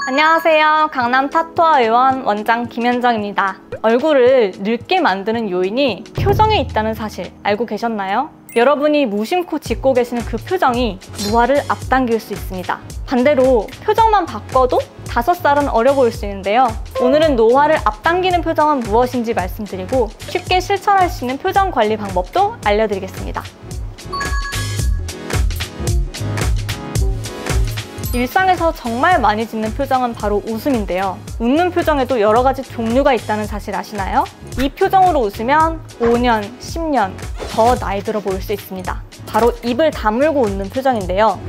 안녕하세요. 강남 타투아 의원 원장 김현정입니다. 얼굴을 늙게 만드는 요인이 표정에 있다는 사실 알고 계셨나요? 여러분이 무심코 짓고 계시는 그 표정이 노화를 앞당길 수 있습니다. 반대로 표정만 바꿔도 5살은 어려 보일 수 있는데요. 오늘은 노화를 앞당기는 표정은 무엇인지 말씀드리고 쉽게 실천할 수 있는 표정 관리 방법도 알려드리겠습니다. 일상에서 정말 많이 짓는 표정은 바로 웃음인데요. 웃는 표정에도 여러 가지 종류가 있다는 사실 아시나요? 이 표정으로 웃으면 5년, 10년 더 나이 들어 보일 수 있습니다. 바로 입을 다물고 웃는 표정인데요.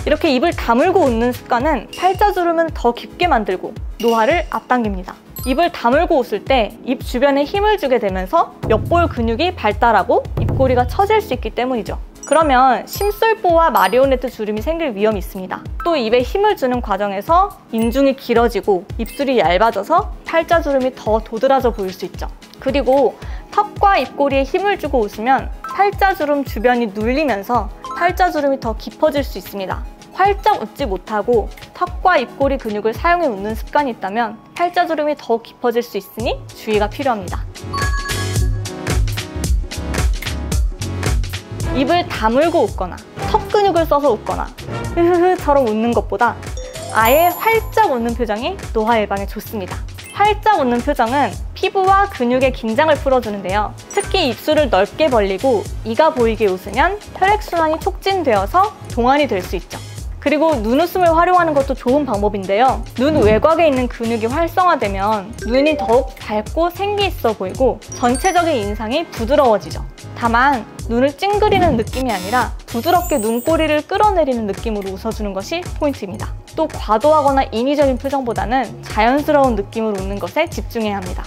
이렇게 입을 다물고 웃는 습관은 팔자주름은 더 깊게 만들고 노화를 앞당깁니다. 입을 다물고 웃을 때 입 주변에 힘을 주게 되면서 옆볼 근육이 발달하고 입꼬리가 처질 수 있기 때문이죠. 그러면 심술보와 마리오네트 주름이 생길 위험이 있습니다. 또 입에 힘을 주는 과정에서 인중이 길어지고 입술이 얇아져서 팔자주름이 더 도드라져 보일 수 있죠. 그리고 턱과 입꼬리에 힘을 주고 웃으면 팔자주름 주변이 눌리면서 팔자주름이 더 깊어질 수 있습니다. 활짝 웃지 못하고 턱과 입꼬리 근육을 사용해 웃는 습관이 있다면 팔자주름이 더 깊어질 수 있으니 주의가 필요합니다. 입을 다물고 웃거나 턱 근육을 써서 웃거나 흐흐흐처럼 웃는 것보다 아예 활짝 웃는 표정이 노화 예방에 좋습니다. 활짝 웃는 표정은 피부와 근육의 긴장을 풀어주는데요. 특히 입술을 넓게 벌리고 이가 보이게 웃으면 혈액순환이 촉진되어서 동안이 될 수 있죠. 그리고 눈웃음을 활용하는 것도 좋은 방법인데요. 눈 외곽에 있는 근육이 활성화되면 눈이 더욱 밝고 생기 있어 보이고 전체적인 인상이 부드러워지죠. 다만 눈을 찡그리는 느낌이 아니라 부드럽게 눈꼬리를 끌어내리는 느낌으로 웃어주는 것이 포인트입니다. 또 과도하거나 인위적인 표정보다는 자연스러운 느낌으로 웃는 것에 집중해야 합니다.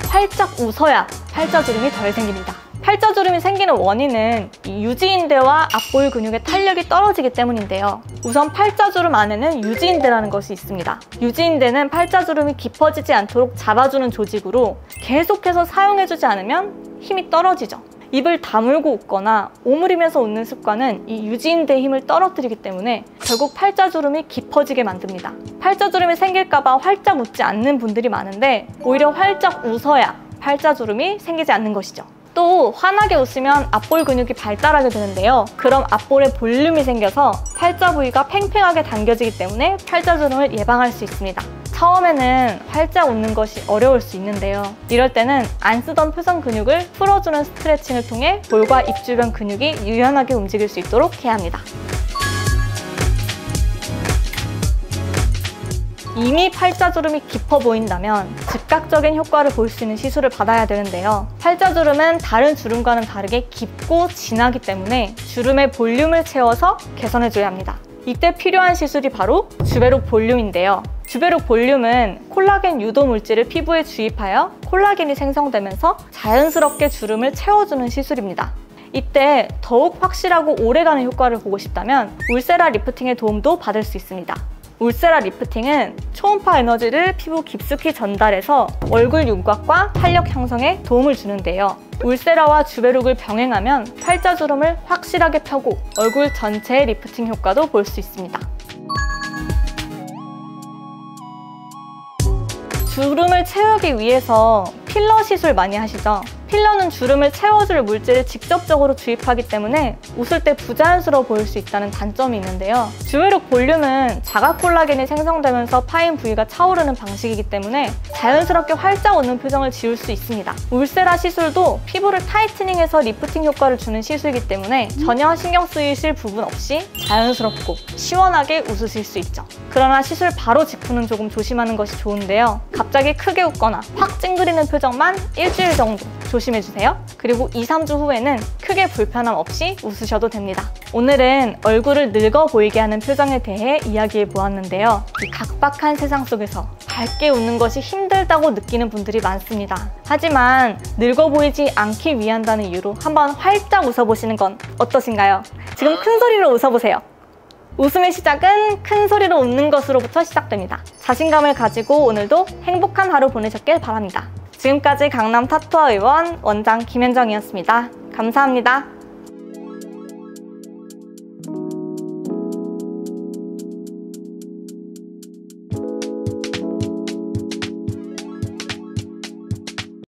활짝 웃어야 팔자주름이 덜 생깁니다. 팔자주름이 생기는 원인은 유지인대와 앞볼 근육의 탄력이 떨어지기 때문인데요. 우선 팔자주름 안에는 유지인대라는 것이 있습니다. 유지인대는 팔자주름이 깊어지지 않도록 잡아주는 조직으로 계속해서 사용해주지 않으면 힘이 떨어지죠. 입을 다물고 웃거나 오므리면서 웃는 습관은 이 유지인대의 힘을 떨어뜨리기 때문에 결국 팔자주름이 깊어지게 만듭니다. 팔자주름이 생길까봐 활짝 웃지 않는 분들이 많은데 오히려 활짝 웃어야 팔자주름이 생기지 않는 것이죠. 또 환하게 웃으면 앞볼 근육이 발달하게 되는데요. 그럼 앞볼에 볼륨이 생겨서 팔자 부위가 팽팽하게 당겨지기 때문에 팔자주름을 예방할 수 있습니다. 처음에는 활짝 웃는 것이 어려울 수 있는데요. 이럴 때는 안 쓰던 표정 근육을 풀어주는 스트레칭을 통해 볼과 입 주변 근육이 유연하게 움직일 수 있도록 해야 합니다. 이미 팔자주름이 깊어 보인다면 즉각적인 효과를 볼 수 있는 시술을 받아야 되는데요. 팔자주름은 다른 주름과는 다르게 깊고 진하기 때문에 주름의 볼륨을 채워서 개선해줘야 합니다. 이때 필요한 시술이 바로 주베록 볼륨인데요. 주베록 볼륨은 콜라겐 유도 물질을 피부에 주입하여 콜라겐이 생성되면서 자연스럽게 주름을 채워주는 시술입니다. 이때 더욱 확실하고 오래가는 효과를 보고 싶다면 울세라 리프팅의 도움도 받을 수 있습니다. 울세라 리프팅은 초음파 에너지를 피부 깊숙이 전달해서 얼굴 윤곽과 탄력 형성에 도움을 주는데요. 울세라와 주베록을 병행하면 팔자주름을 확실하게 펴고 얼굴 전체의 리프팅 효과도 볼 수 있습니다. 주름을 채우기 위해서 필러 시술 많이 하시죠? 필러는 주름을 채워줄 물질을 직접적으로 주입하기 때문에 웃을 때 부자연스러워 보일 수 있다는 단점이 있는데요. 주베록 볼륨은 자가 콜라겐이 생성되면서 파인 부위가 차오르는 방식이기 때문에 자연스럽게 활짝 웃는 표정을 지울 수 있습니다. 울세라 시술도 피부를 타이트닝해서 리프팅 효과를 주는 시술이기 때문에 전혀 신경 쓰이실 부분 없이 자연스럽고 시원하게 웃으실 수 있죠. 그러나 시술 바로 직후는 조금 조심하는 것이 좋은데요. 갑자기 크게 웃거나 확 찡그리는 표정만 일주일 정도 조심해주세요. 그리고 2-3주 후에는 크게 불편함 없이 웃으셔도 됩니다. 오늘은 얼굴을 늙어 보이게 하는 표정에 대해 이야기해 보았는데요. 이 각박한 세상 속에서 밝게 웃는 것이 힘들다고 느끼는 분들이 많습니다. 하지만 늙어 보이지 않기 위한다는 이유로 한번 활짝 웃어보시는 건 어떠신가요? 지금 큰 소리로 웃어보세요. 웃음의 시작은 큰 소리로 웃는 것으로부터 시작됩니다. 자신감을 가지고 오늘도 행복한 하루 보내셨길 바랍니다. 지금까지 강남 타투아 의원 원장 김현정이었습니다. 감사합니다.